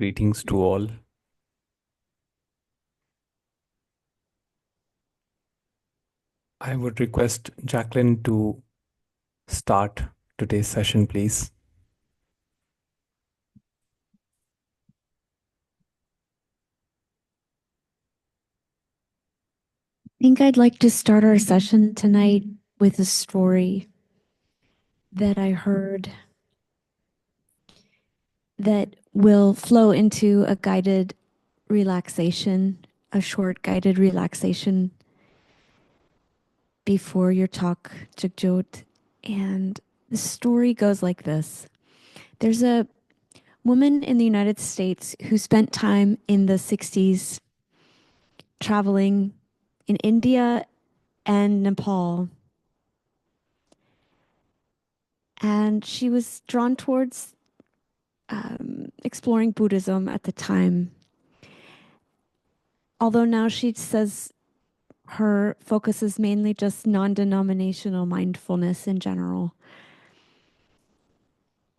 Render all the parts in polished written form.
Greetings to all. I would request Jacqueline to start today's session, please. I think I'd like to start our session tonight with a story that I heard that will flow into a guided relaxation, a short guided relaxation before your talk, Jagjot. And the story goes like this. There's a woman in the United States who spent time in the 60s traveling in India and Nepal. And she was drawn towards exploring Buddhism at the time. Although now she says her focus is mainly just non-denominational mindfulness in general.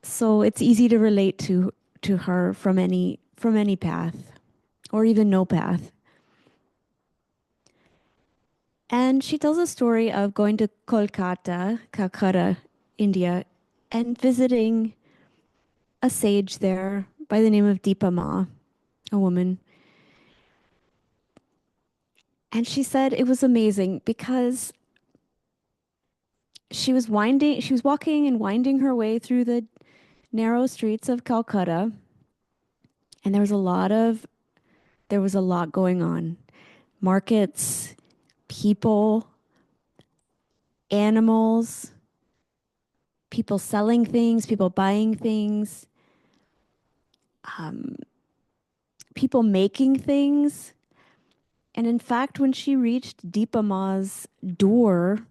So it's easy to relate to her from any path or even no path. And she tells a story of going to Calcutta, India, and visiting a sage there by the name of Deepa Ma, a woman. And she said it was amazing because she was walking and winding her way through the narrow streets of Calcutta, and there was a lot going on. Markets, people, animals, people selling things, people buying things, um, people making things. And in fact, when she reached Deepa Ma's door,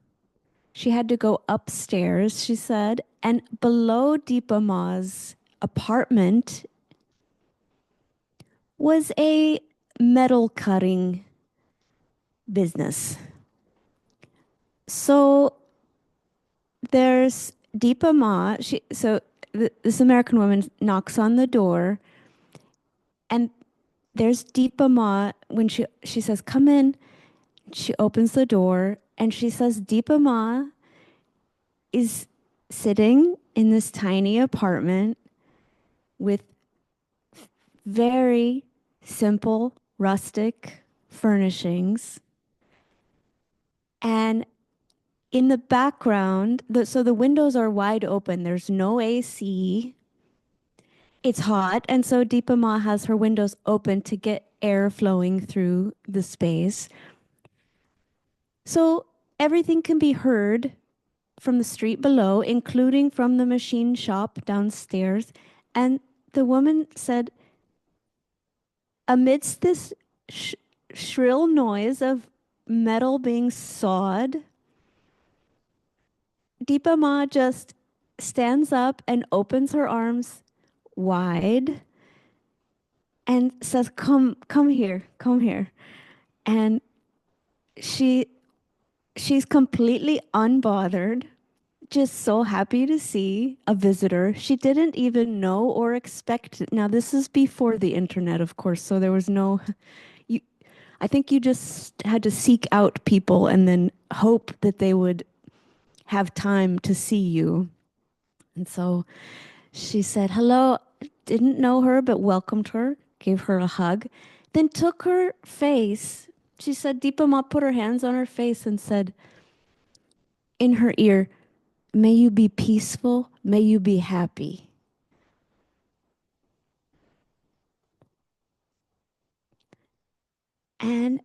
she had to go upstairs, she said, and below Deepa Ma's apartment was a metal cutting business. So there's Deepa Ma. This American woman knocks on the door, and there's Deepa Ma. When she says, "Come in," she opens the door, and she says, Deepa Ma is sitting in this tiny apartment with very simple, rustic furnishings. And in the background, so the windows are wide open. There's no AC. It's hot. And so Deepa Ma has her windows open to get air flowing through the space. So everything can be heard from the street below, including from the machine shop downstairs. And the woman said, amidst this shrill noise of metal being sawed, Deepa Ma just stands up and opens her arms wide and says, come here, come here. And she's completely unbothered, just so happy to see a visitor. She didn't even know or expect it. Now, this is before the internet, of course, so there was no, you, I think you just had to seek out people and then hope that they would have time to see you. And so she said, hello, didn't know her, but welcomed her, gave her a hug, then took her face. She said, Deepa Ma put her hands on her face and said in her ear, may you be peaceful, may you be happy. And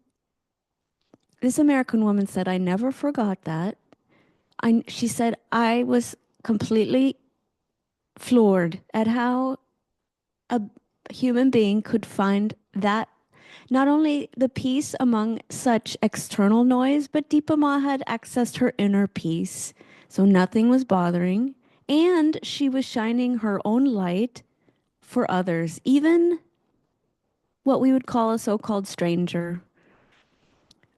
this American woman said, I never forgot that. She said, I was completely floored at how a human being could find that, not only the peace among such external noise, but Deepa Ma had accessed her inner peace. So nothing was bothering. And she was shining her own light for others, even what we would call a so-called stranger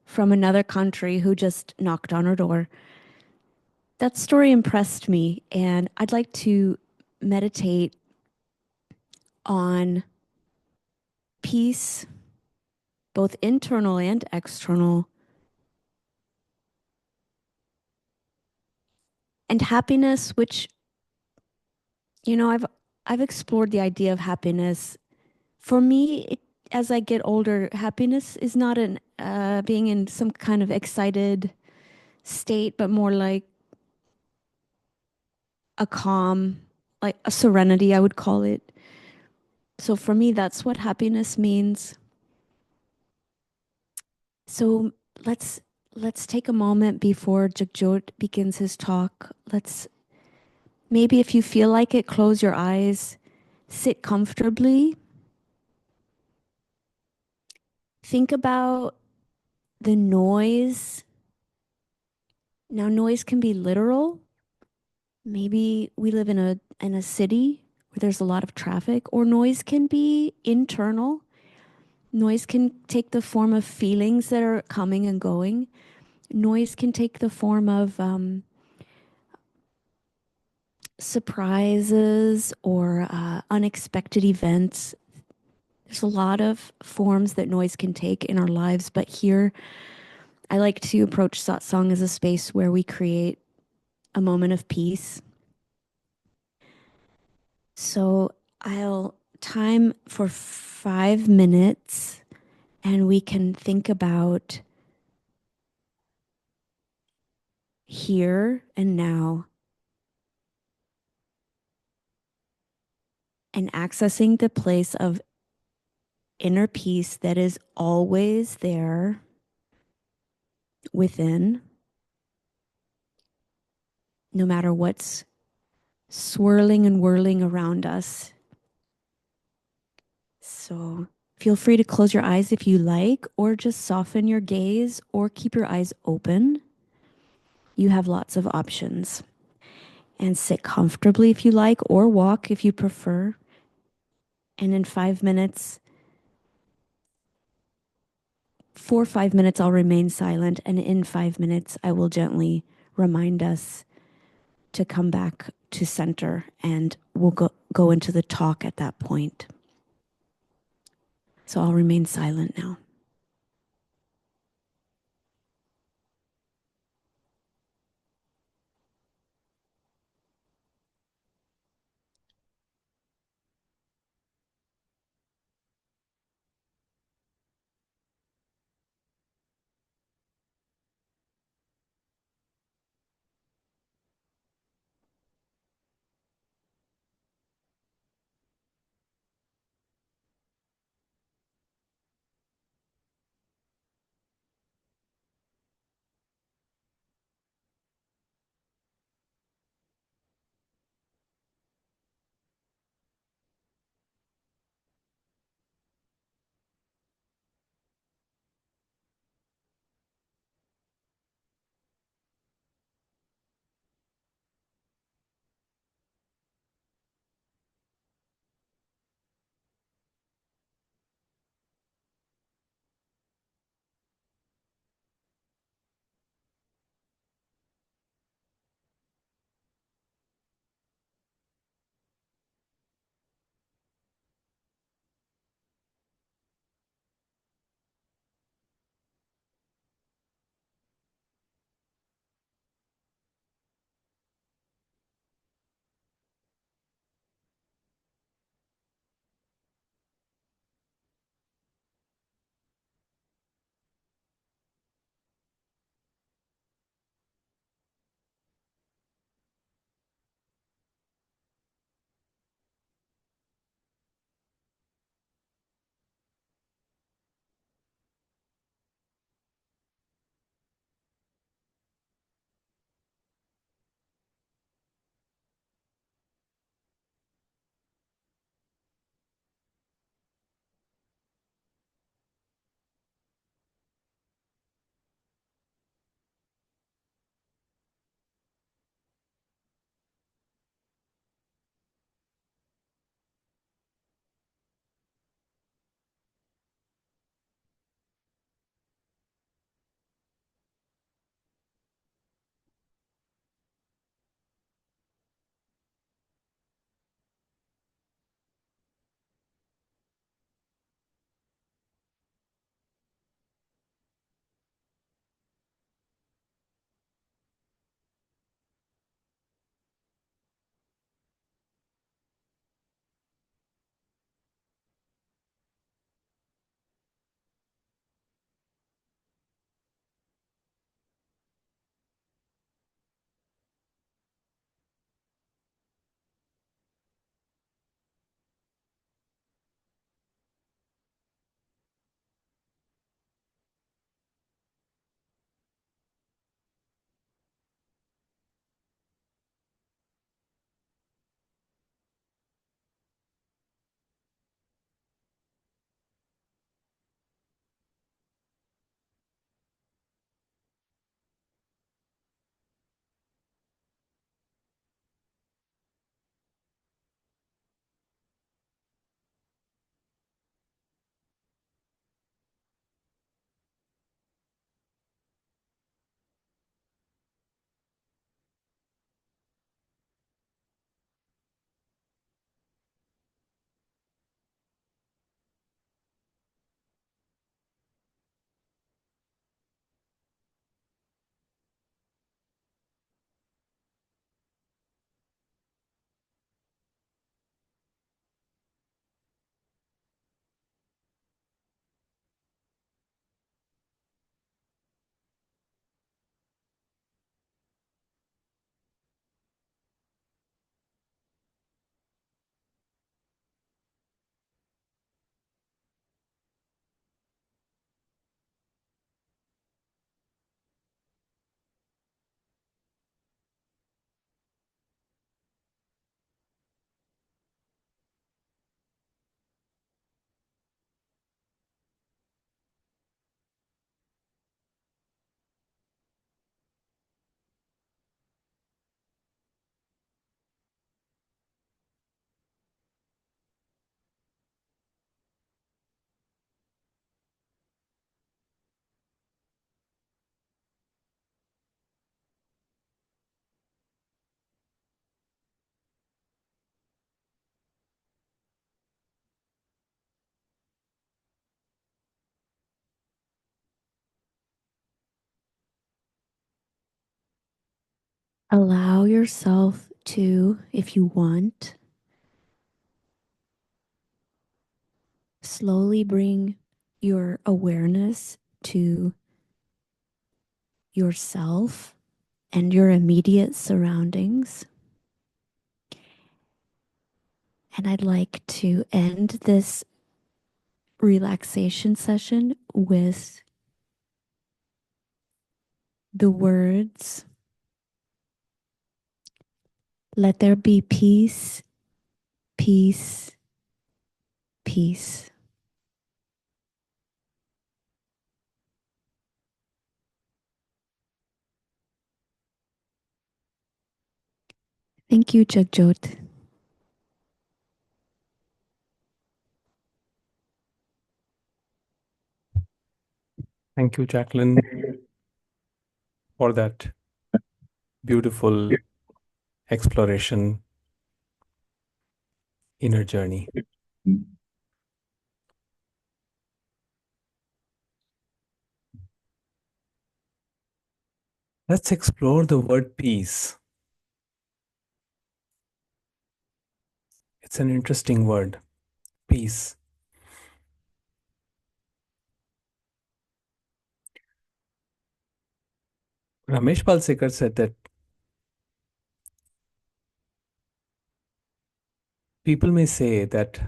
from another country who just knocked on her door. That story impressed me, and I'd like to meditate on peace, both internal and external, and happiness, which, you know, I've explored the idea of happiness. For me, as I get older, happiness is not an being in some kind of excited state, but more like a calm, like a serenity, I would call it. So for me, that's what happiness means. So let's let's take a moment before Jagjot begins his talk. Let's maybe if you feel like it, close your eyes, sit comfortably. Think about the noise. Now noise can be literal. Maybe we live in a city where there's a lot of traffic, or noise can be internal. Noise can take the form of feelings that are coming and going. Noise can take the form of surprises or unexpected events. There's a lot of forms that noise can take in our lives, but here I like to approach satsang as a space where we create a moment of peace. So I'll time for 5 minutes and we can think about here and now and accessing the place of inner peace that is always there within, no matter what's swirling and whirling around us. So feel free to close your eyes if you like, or just soften your gaze, or keep your eyes open. You have lots of options. And sit comfortably if you like, or walk if you prefer. And in 5 minutes, for 5 minutes, I'll remain silent. And in 5 minutes, I will gently remind us to come back to center, and we'll go into the talk at that point. So I'll remain silent now. Allow yourself to, if you want, slowly bring your awareness to yourself and your immediate surroundings. And I'd like to end this relaxation session with the words, let there be peace, peace, peace. Thank you, Jagjot. Thank you, Jacqueline, for that beautiful exploration, inner journey. Let's explore the word peace. It's an interesting word, peace. Ramesh Palsekar said that people may say that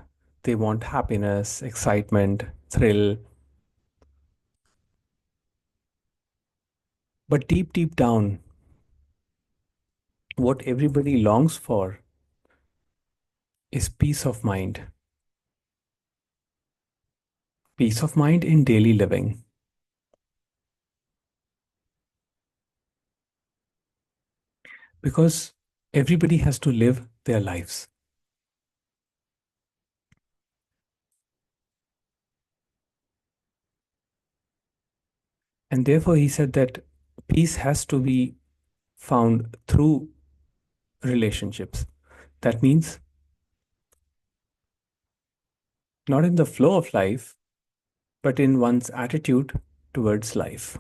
they want happiness, excitement, thrill, but deep, deep down, what everybody longs for is peace of mind. Peace of mind in daily living. Because everybody has to live their lives. And therefore, he said that peace has to be found through relationships. That means not in the flow of life, but in one's attitude towards life.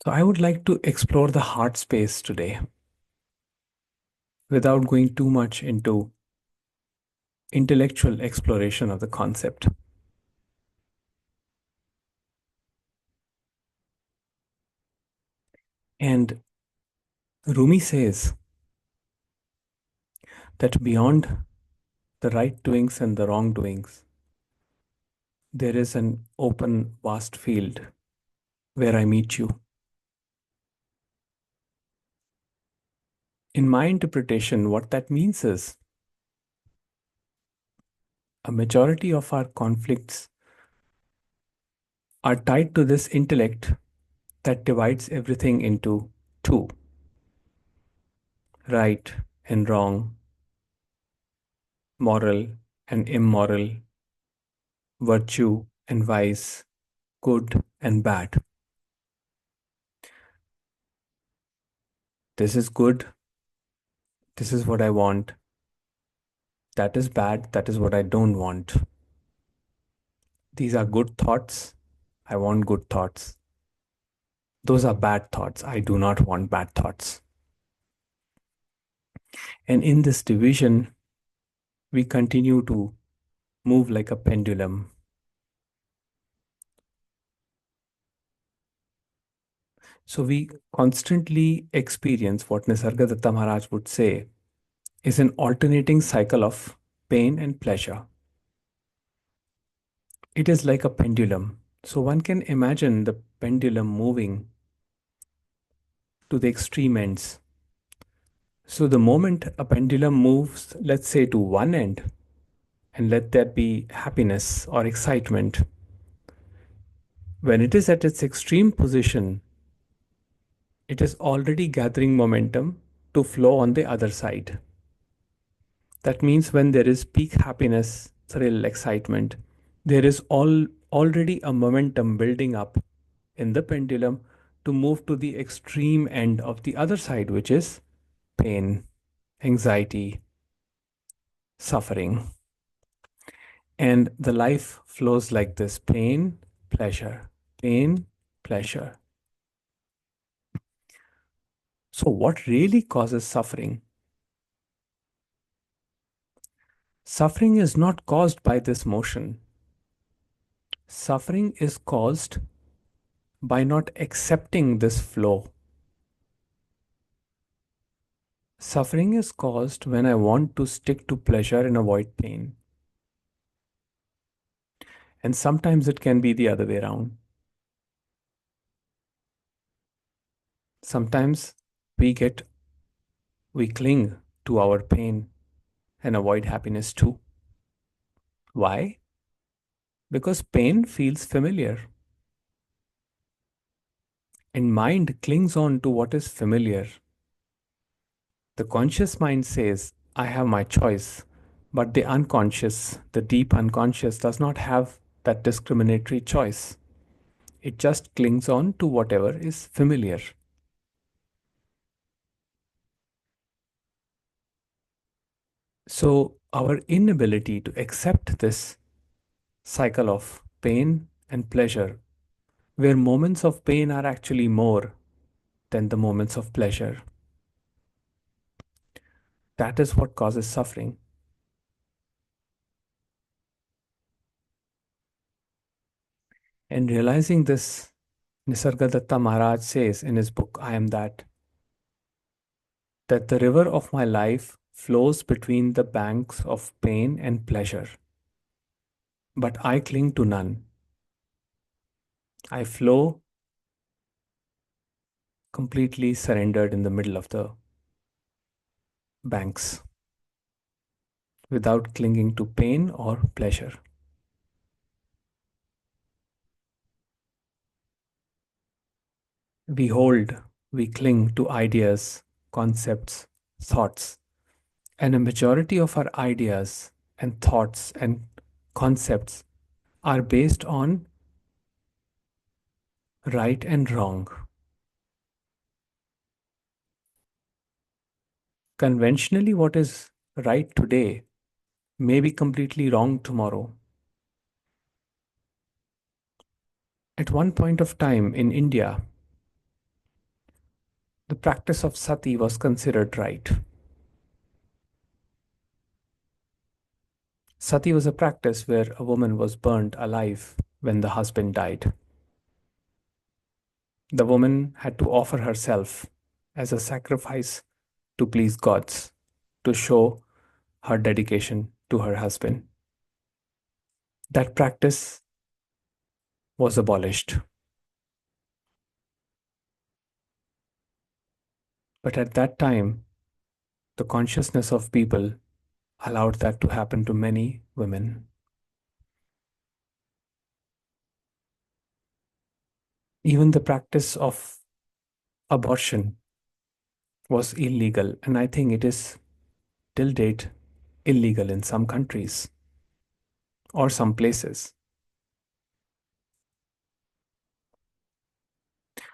So, I would like to explore the heart space today without going too much into intellectual exploration of the concept. And Rumi says that beyond the right doings and the wrong doings, there is an open, vast field where I meet you. In my interpretation, what that means is a majority of our conflicts are tied to this intellect that divides everything into two, right and wrong, moral and immoral, virtue and vice, good and bad. This is good, this is what I want. That is bad, that is what I don't want. These are good thoughts, I want good thoughts. Those are bad thoughts, I do not want bad thoughts. And in this division, we continue to move like a pendulum. So we constantly experience what Nisargadatta Maharaj would say is an alternating cycle of pain and pleasure. It is like a pendulum. So one can imagine the pendulum moving to the extreme ends. So the moment a pendulum moves, let's say to one end, and let there be happiness or excitement, when it is at its extreme position, it is already gathering momentum to flow on the other side. That means when there is peak happiness, thrill, excitement, there is already a momentum building up in the pendulum to move to the extreme end of the other side, which is pain, anxiety, suffering. And the life flows like this: pain, pleasure, pain, pleasure. So, what really causes suffering? Suffering is not caused by this motion. Suffering is caused by not accepting this flow. Suffering is caused when I want to stick to pleasure and avoid pain. And sometimes it can be the other way around. Sometimes we get, we cling to our pain and avoid happiness too. Why? Because pain feels familiar and mind clings on to what is familiar. The conscious mind says, I have my choice, but the unconscious, the deep unconscious, does not have that discriminatory choice. It just clings on to whatever is familiar. So, our inability to accept this cycle of pain and pleasure, where moments of pain are actually more than the moments of pleasure, that is what causes suffering. And realizing this, Nisargadatta Maharaj says in his book, I Am that the river of my life flows between the banks of pain and pleasure, but I cling to none. I flow completely surrendered in the middle of the banks without clinging to pain or pleasure. We hold, we cling to ideas, concepts, thoughts, and a majority of our ideas and thoughts and concepts are based on right and wrong. Conventionally, what is right today may be completely wrong tomorrow. At one point of time in India, the practice of sati was considered right. Sati was a practice where a woman was burned alive when the husband died. The woman had to offer herself as a sacrifice to please gods, to show her dedication to her husband. That practice was abolished. But at that time, the consciousness of people allowed that to happen to many women. Even the practice of abortion was illegal, and I think it is till date illegal in some countries or some places.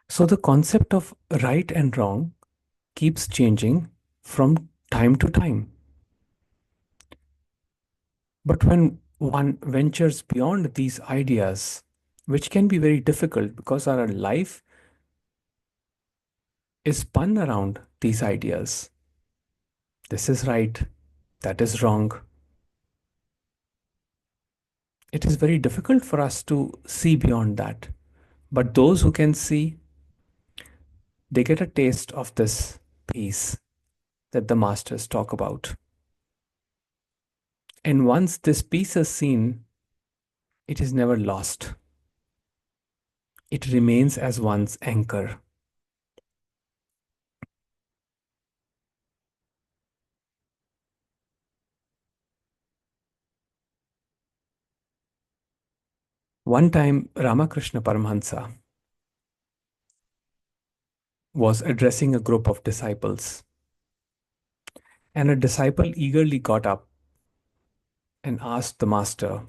So the concept of right and wrong keeps changing from time to time. But when one ventures beyond these ideas, which can be very difficult because our life is spun around these ideas. This is right, that is wrong. It is very difficult for us to see beyond that. But those who can see, they get a taste of this peace that the masters talk about. And once this peace is seen, it is never lost. It remains as one's anchor. One time, Ramakrishna Paramahansa was addressing a group of disciples, and a disciple eagerly got up and asked the master,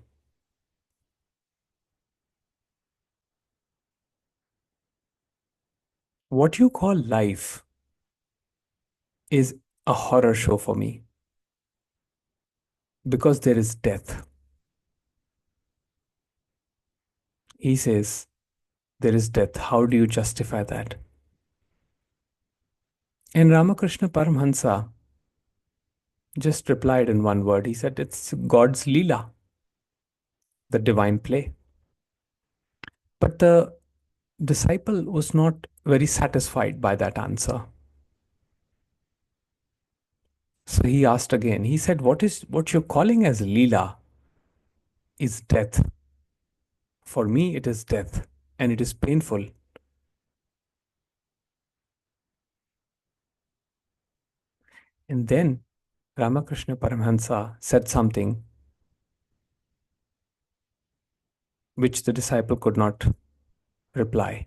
what you call life is a horror show for me because there is death. He says, there is death. How do you justify that? And Ramakrishna Paramhansa just replied in one word. He said, it's God's Leela, the divine play. But the disciple was not very satisfied by that answer. So he asked again. He said, what you're calling as Leela is death. For me, it is death, and it is painful. And then Ramakrishna Paramhansa said something which the disciple could not reply.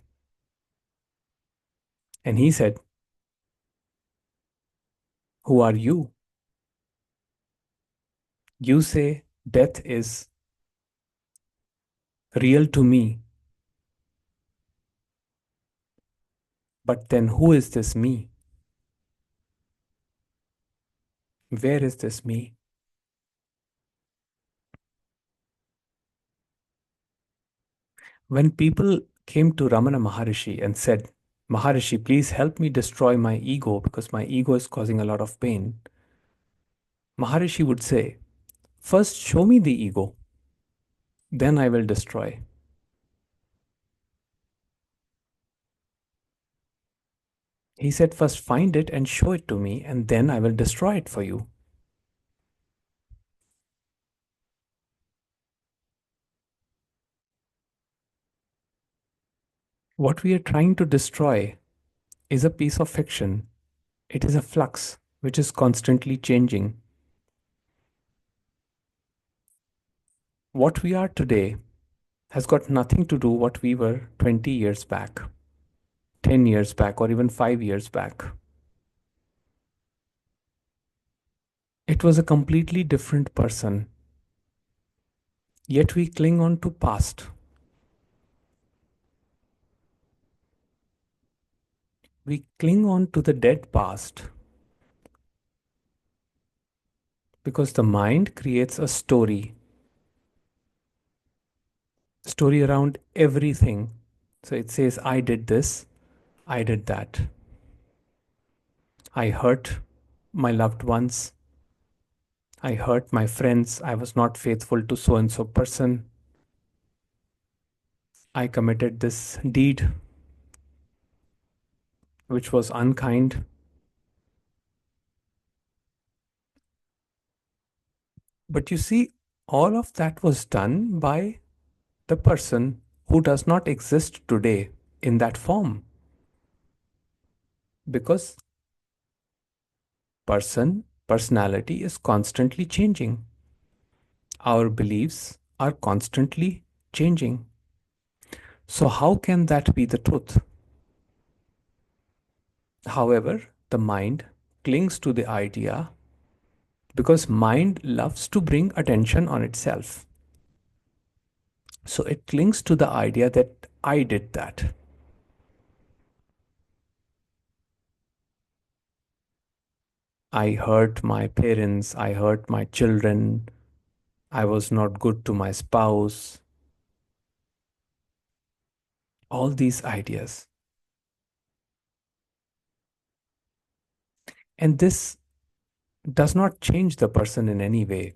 And he said, who are you? You say death is real to me, but then who is this me? Where is this me? When people came to Ramana Maharishi and said, Maharishi, please help me destroy my ego because my ego is causing a lot of pain, Maharishi would say, first show me the ego, then I will destroy. He said, first find it and show it to me, and then I will destroy it for you. What we are trying to destroy is a piece of fiction. It is a flux which is constantly changing. What we are today has got nothing to do what we were 20 years back, 10 years back, or even 5 years back. It was a completely different person. Yet we cling on to past. We cling on to the dead past because the mind creates a story around everything. So it says, I did this, I did that. I hurt my loved ones. I hurt my friends. I was not faithful to so and so person. I committed this deed which was unkind. But you see, all of that was done by the person who does not exist today in that form. Because personality is constantly changing. Our beliefs are constantly changing. So, how can that be the truth? However, the mind clings to the idea because mind loves to bring attention on itself. So it clings to the idea that I did that. I hurt my parents, I hurt my children, I was not good to my spouse. All these ideas. And this does not change the person in any way.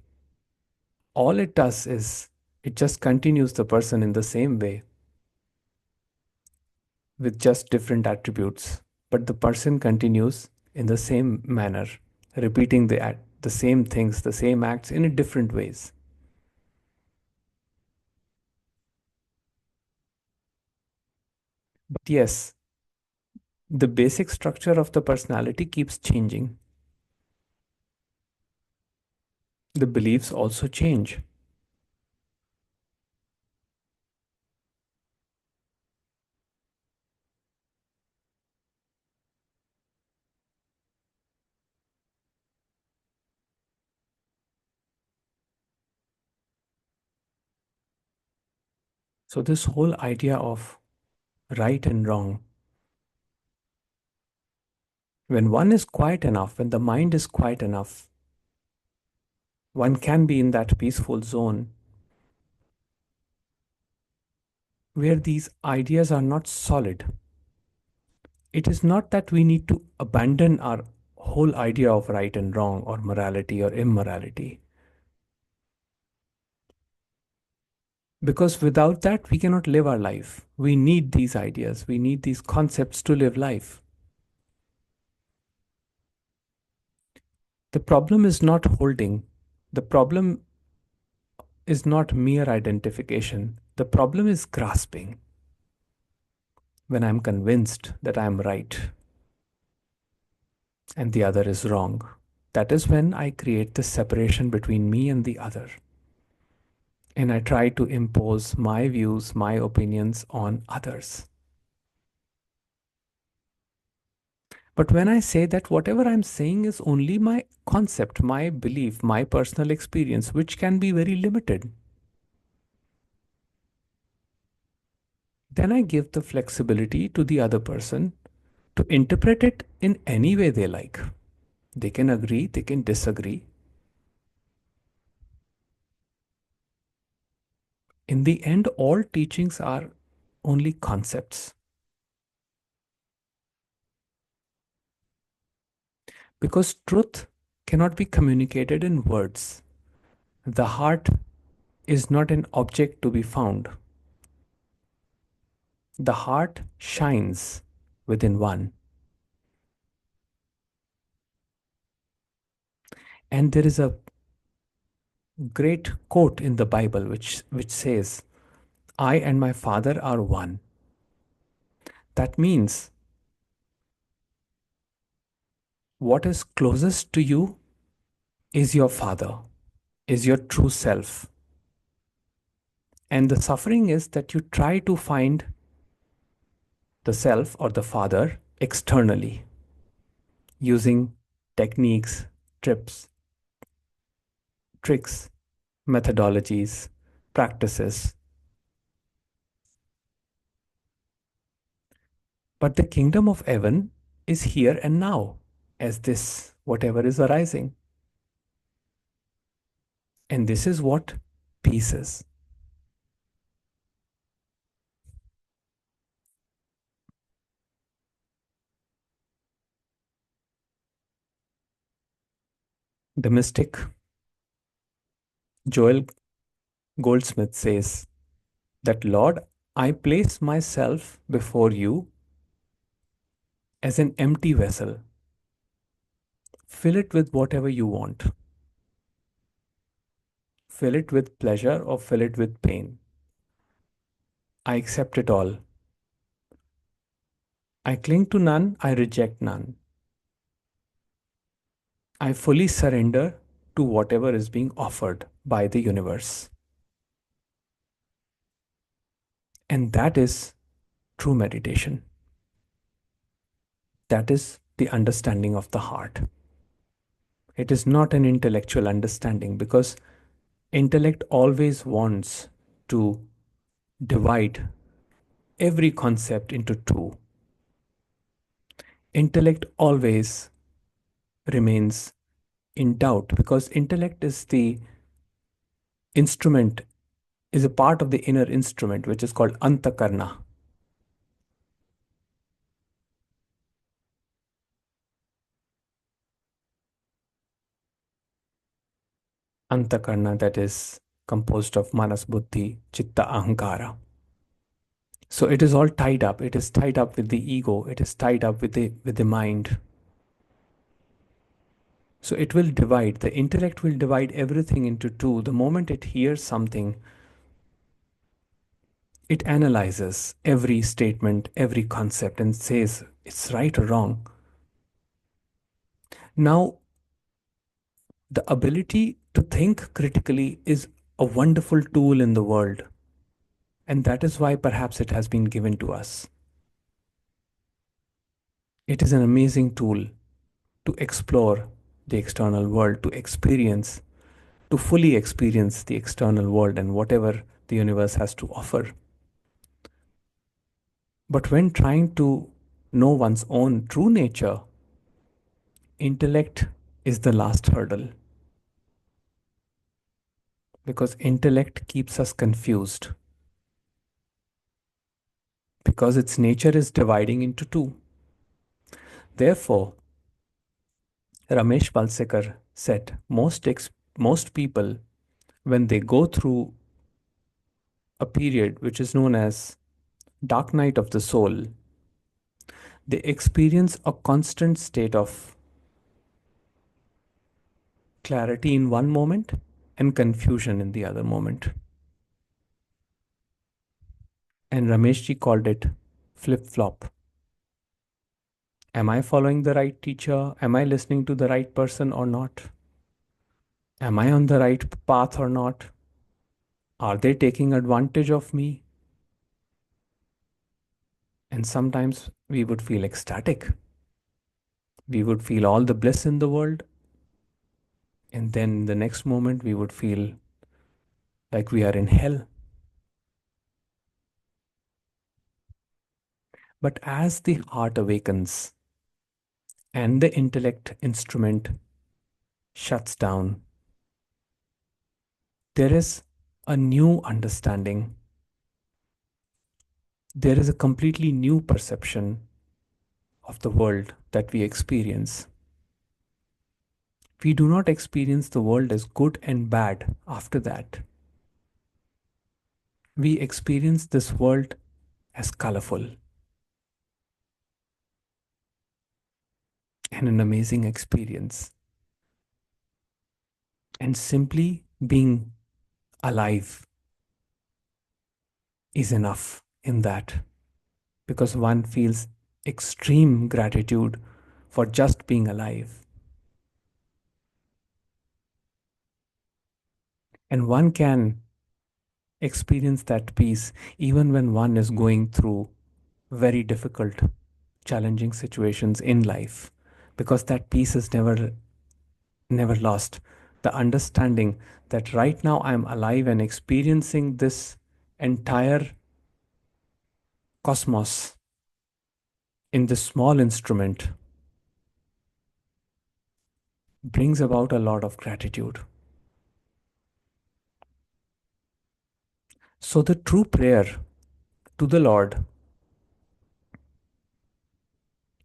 All it does is it just continues the person in the same way with just different attributes. But the person continues in the same manner, repeating the same things, the same acts in different ways. But yes, the basic structure of the personality keeps changing. The beliefs also change. So, this whole idea of right and wrong, when one is quiet enough, when the mind is quiet enough, one can be in that peaceful zone where these ideas are not solid. It is not that we need to abandon our whole idea of right and wrong or morality or immorality, because without that, we cannot live our life. We need these ideas, we need these concepts to live life. The problem is not holding, the problem is not mere identification, the problem is grasping. When I'm convinced that I'm right and the other is wrong, that is when I create the separation between me and the other. And I try to impose my views, my opinions on others. But when I say that whatever I'm saying is only my concept, my belief, my personal experience, which can be very limited, then I give the flexibility to the other person to interpret it in any way they like. They can agree, they can disagree. In the end, all teachings are only concepts, because truth cannot be communicated in words. The heart is not an object to be found. The heart shines within one. And there is a great quote in the Bible which says, I and my Father are one. That means what is closest to you is your Father, is your true self. And the suffering is that you try to find the self or the Father externally using techniques, trips, tricks, methodologies, practices. But the kingdom of heaven is here and now, as this, whatever is arising. And this is what peace is. The mystic Joel Goldsmith says that, Lord, I place myself before you as an empty vessel. Fill it with whatever you want. Fill it with pleasure or fill it with pain. I accept it all. I cling to none, I reject none. I fully surrender to whatever is being offered by the universe. And that is true meditation. That is the understanding of the heart. It is not an intellectual understanding, because intellect always wants to divide every concept into two. Intellect always remains in doubt, because intellect is the instrument, is a part of the inner instrument, which is called antakarna. Antakarna, that is composed of manas, buddhi, chitta, ahankara. So it is all tied up. It is tied up with the ego. It is tied up with the mind. So it will divide. The intellect will divide everything into two. The moment it hears something, it analyzes every statement, every concept, and says it's right or wrong. Now, the ability to think critically is a wonderful tool in the world. And that is why perhaps it has been given to us. It is an amazing tool to explore the external world, to fully experience the external world and whatever the universe has to offer. But when trying to know one's own true nature, intellect is the last hurdle, because intellect keeps us confused. because its nature is dividing into two. Therefore, Ramesh Palsekar said most people, when they go through a period which is known as dark night of the soul, they experience a constant state of clarity in one moment and confusion in the other moment. And Rameshji called it flip flop. Am I following the right teacher? Am I listening to the right person or not? Am I on the right path or not? Are they taking advantage of me? And sometimes we would feel ecstatic. We would feel all the bliss in the world. And then the next moment, we would feel like we are in hell. But as the heart awakens and the intellect instrument shuts down, there is a new understanding. There is a completely new perception of the world that we experience. We do not experience the world as good and bad after that. We experience this world as colorful and an amazing experience. And simply being alive is enough in that, because one feels extreme gratitude for just being alive. And one can experience that peace even when one is going through very difficult, challenging situations in life, because that peace is never lost. The understanding that right now I am alive and experiencing this entire cosmos in this small instrument brings about a lot of gratitude. So, the true prayer to the Lord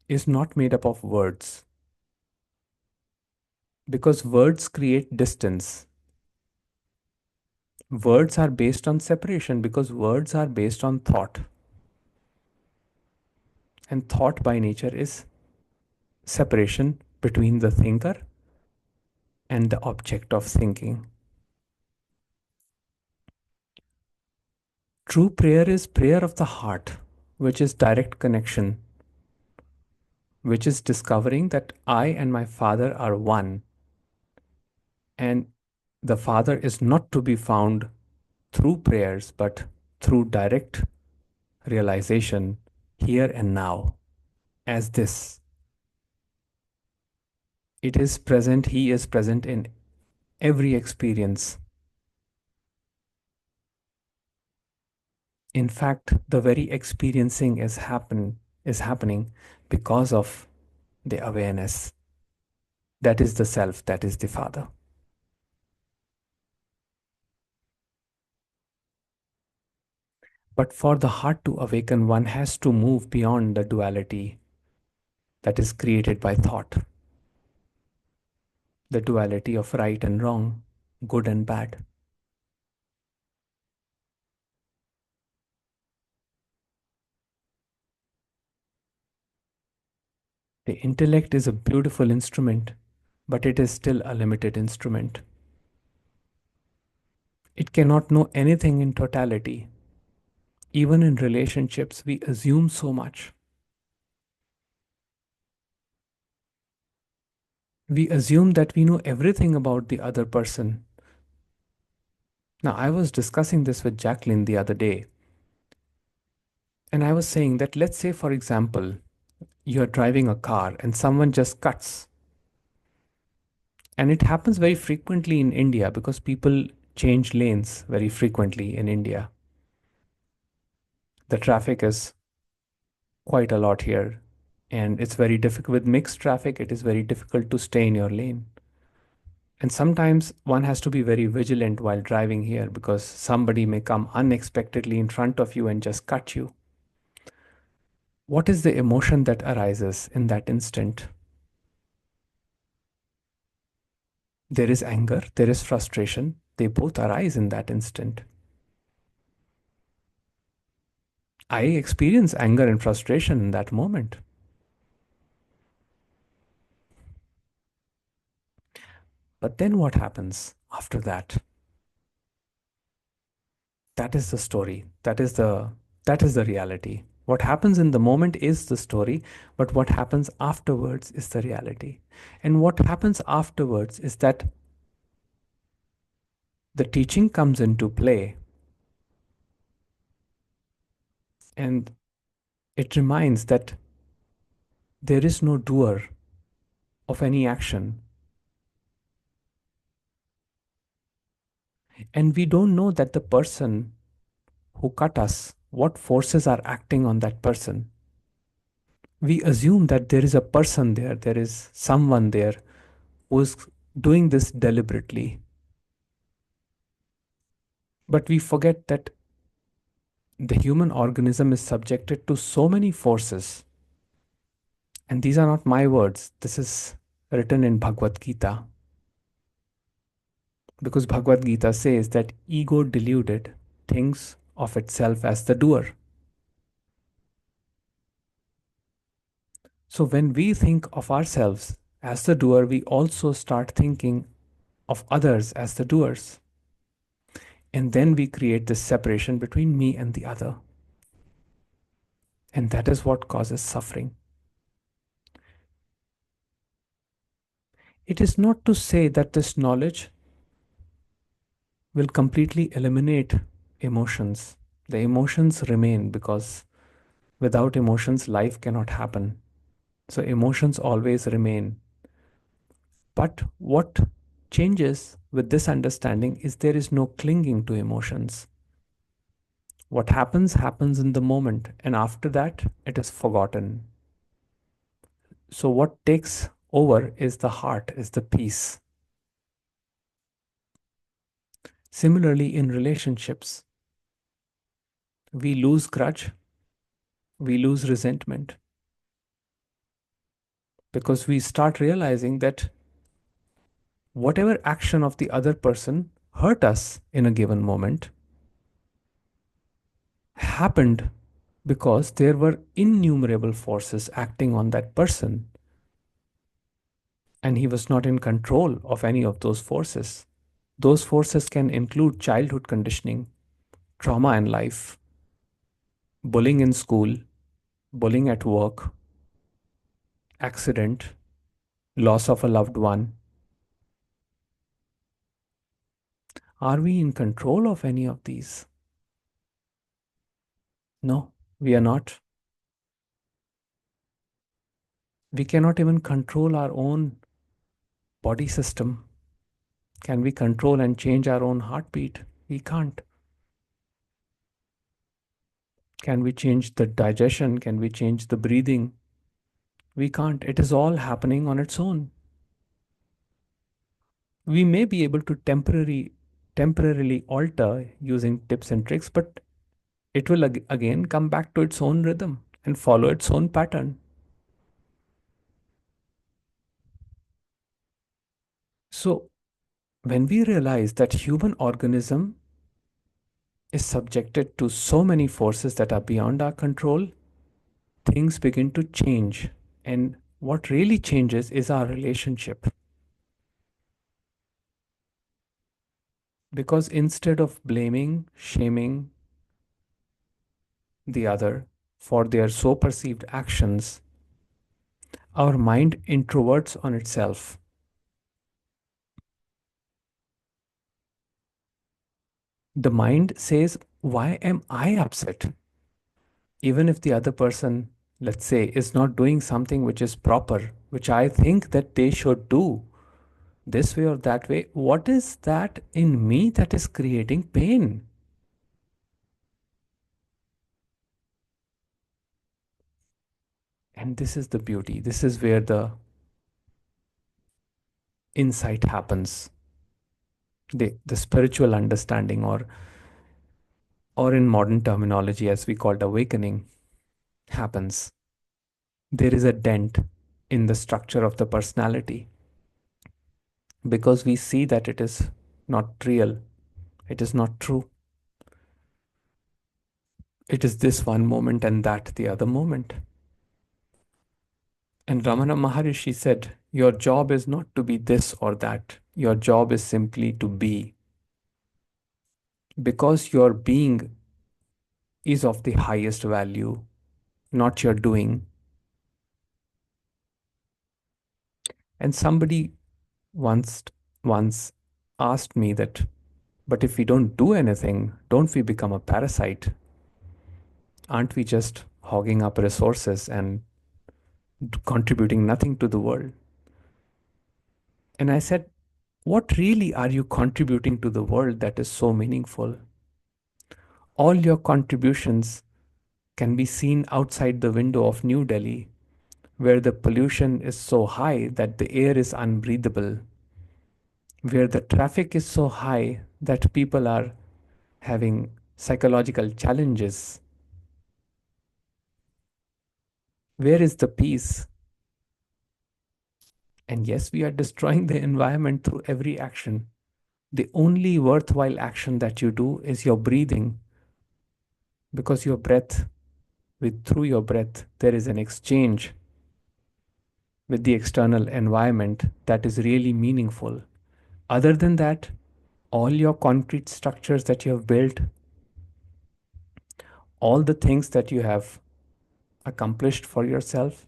is not made up of words, because words create distance. Words are based on separation because words are based on thought. And thought by nature is separation between the thinker and the object of thinking. True prayer is prayer of the heart, which is direct connection, which is discovering that I and my Father are one, and the Father is not to be found through prayers, but through direct realization here and now as this. It is present, He is present in every experience. In fact, the very experiencing is happening because of the awareness. That is the self, that is the Father. But for the heart to awaken, one has to move beyond the duality that is created by thought, the duality of right and wrong, good and bad. The intellect is a beautiful instrument, but it is still a limited instrument. It cannot know anything in totality. Even in relationships, we assume so much. We assume that we know everything about the other person. Now, I was discussing this with Jacqueline the other day, and I was saying that let's say, for example, you're driving a car and someone just cuts. And it happens very frequently in India because people change lanes very frequently in India. The traffic is quite a lot here, and it's very difficult with mixed traffic. It is very difficult to stay in your lane. And sometimes one has to be very vigilant while driving here because somebody may come unexpectedly in front of you and just cut you. What is the emotion that arises in that instant? There is anger, there is frustration. They both arise in that instant. I experience anger and frustration in that moment. But then what happens after that? That is the story. That is the reality. What happens in the moment is the story, but what happens afterwards is the reality. And what happens afterwards is that the teaching comes into play, and it reminds that there is no doer of any action. And we don't know that the person who cut us, what forces are acting on that person. We assume that there is a person there, there is someone there who is doing this deliberately. But we forget that the human organism is subjected to so many forces. And these are not my words. This is written in Bhagavad Gita. Because Bhagavad Gita says that ego deluded thinks of itself as the doer. So when we think of ourselves as the doer, we also start thinking of others as the doers. And then we create this separation between me and the other. And that is what causes suffering. It is not to say that this knowledge will completely eliminate emotions. The emotions remain because without emotions, life cannot happen. So emotions always remain. But what changes with this understanding is there is no clinging to emotions. What happens, happens in the moment, and after that, it is forgotten. So, what takes over is the heart, is the peace. Similarly, in relationships, we lose grudge, we lose resentment because we start realizing that whatever action of the other person hurt us in a given moment happened because there were innumerable forces acting on that person, and he was not in control of any of those forces. Those forces can include childhood conditioning, trauma in life, bullying in school, bullying at work, accident, loss of a loved one. Are we in control of any of these? No, we are not. We cannot even control our own body system. Can we control and change our own heartbeat? We can't. Can we change the digestion? Can we change the breathing? We can't. It is all happening on its own. We may be able to temporarily alter using tips and tricks, but it will again come back to its own rhythm and follow its own pattern. So when we realize that human organism is subjected to so many forces that are beyond our control, things begin to change. And what really changes is our relationship. Because instead of blaming, shaming the other for their so perceived actions, our mind introverts on itself. The mind says, why am I upset? Even if the other person, let's say, is not doing something which is proper, which I think that they should do this way or that way, what is that in me that is creating pain? And this is the beauty. This is where the insight happens. The spiritual understanding, or in modern terminology, as we call it, awakening, happens. there is a dent in the structure of the personality because we see that it is not real, it is not true. It is this one moment and that the other moment. And Ramana Maharishi said, your job is not to be this or that. Your job is simply to be. Because your being is of the highest value, not your doing. And somebody once once asked me that, but if we don't do anything, don't we become a parasite? Aren't we just hogging up resources and contributing nothing to the world? And I said, what really are you contributing to the world that is so meaningful? All your contributions can be seen outside the window of New Delhi, where the pollution is so high that the air is unbreathable, where the traffic is so high that people are having psychological challenges. Where is the peace? And yes, we are destroying the environment through every action. The only worthwhile action that you do is your breathing, because your breath, with through your breath, there is an exchange with the external environment that is really meaningful. Other than that, all your concrete structures that you have built, all the things that you have accomplished for yourself,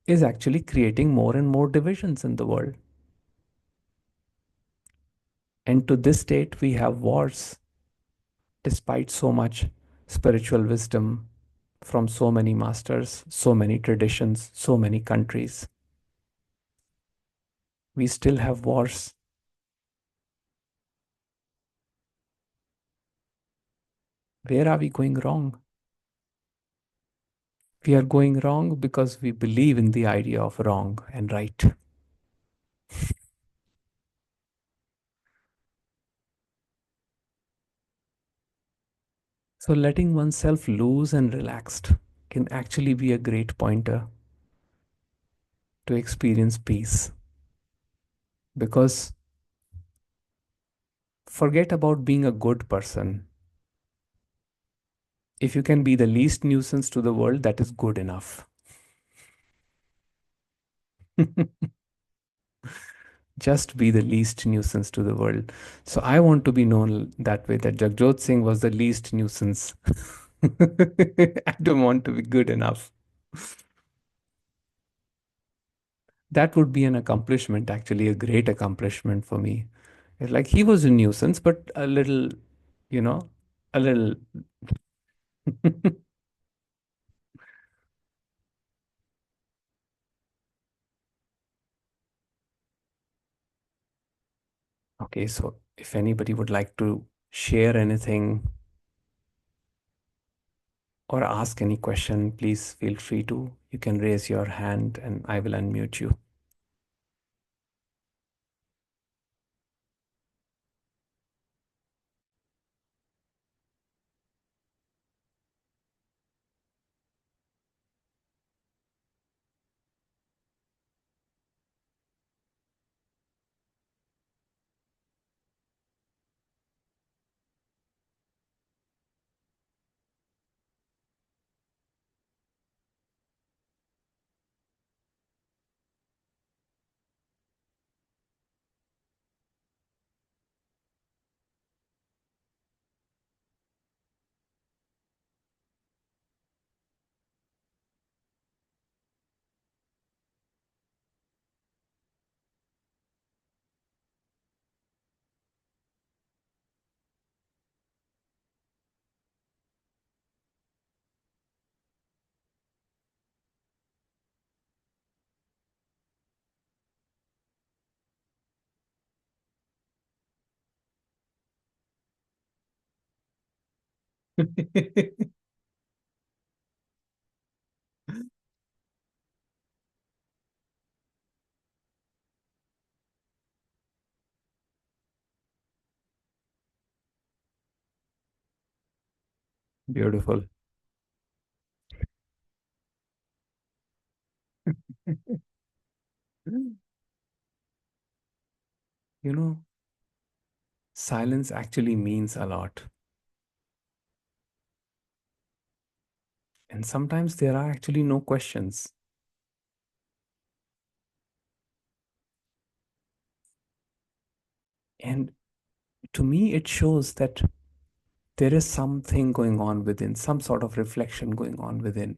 is actually creating more and more divisions in the world. And to this date, we have wars despite so much spiritual wisdom from so many masters, so many traditions, so many countries. We still have wars. Where are we going wrong? We are going wrong because we believe in the idea of wrong and right. So letting oneself loose and relaxed can actually be a great pointer to experience peace. Because forget about being a good person. If you can be the least nuisance to the world, that is good enough. Just be the least nuisance to the world. So I want to be known that way, that Jagjot Singh was the least nuisance. I don't want to be good enough. That would be an accomplishment, actually, a great accomplishment for me. It's like he was a nuisance, but a little, you know, a little. Okay, so if anybody would like to share anything or ask any question, please feel free to. You can raise your hand and I will unmute you. Beautiful. You know, silence actually means a lot. And sometimes there are actually no questions. And to me, it shows that there is something going on within, some sort of reflection going on within.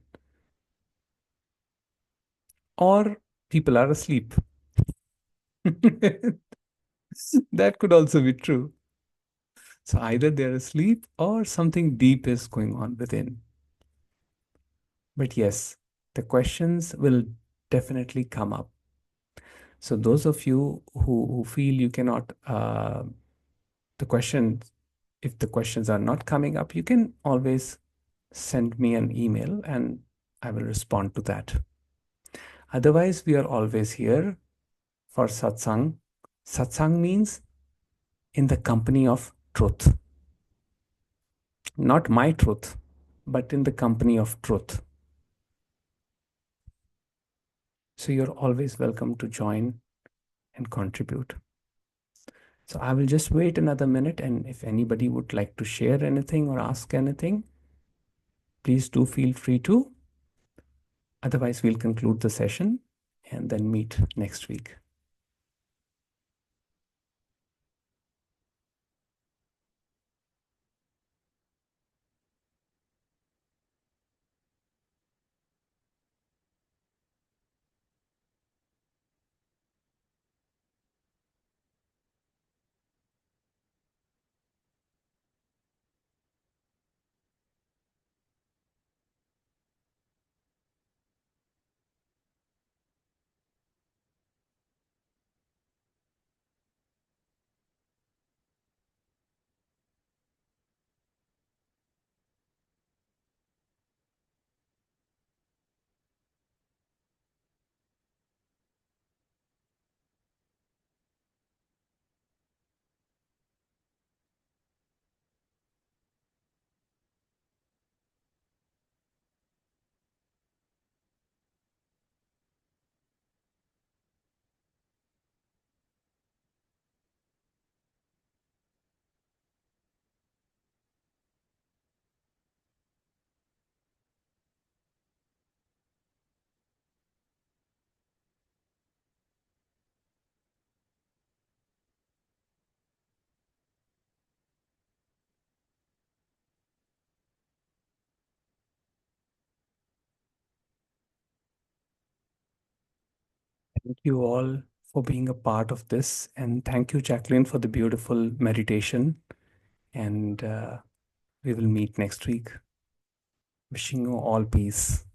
Or people are asleep. That could also be true. So either they're asleep or something deep is going on within. But yes, the questions will definitely come up. So those of you who feel you cannot, the questions, if the questions are not coming up, you can always send me an email and I will respond to that. Otherwise, we are always here for satsang. Satsang means in the company of truth. Not my truth, but in the company of truth. So you're always welcome to join and contribute. So I will just wait another minute, and if anybody would like to share anything or ask anything, please do feel free to. Otherwise, we'll conclude the session and then meet next week. Thank you all for being a part of this. And thank you, Jacqueline, for the beautiful meditation. And we will meet next week. Wishing you all peace.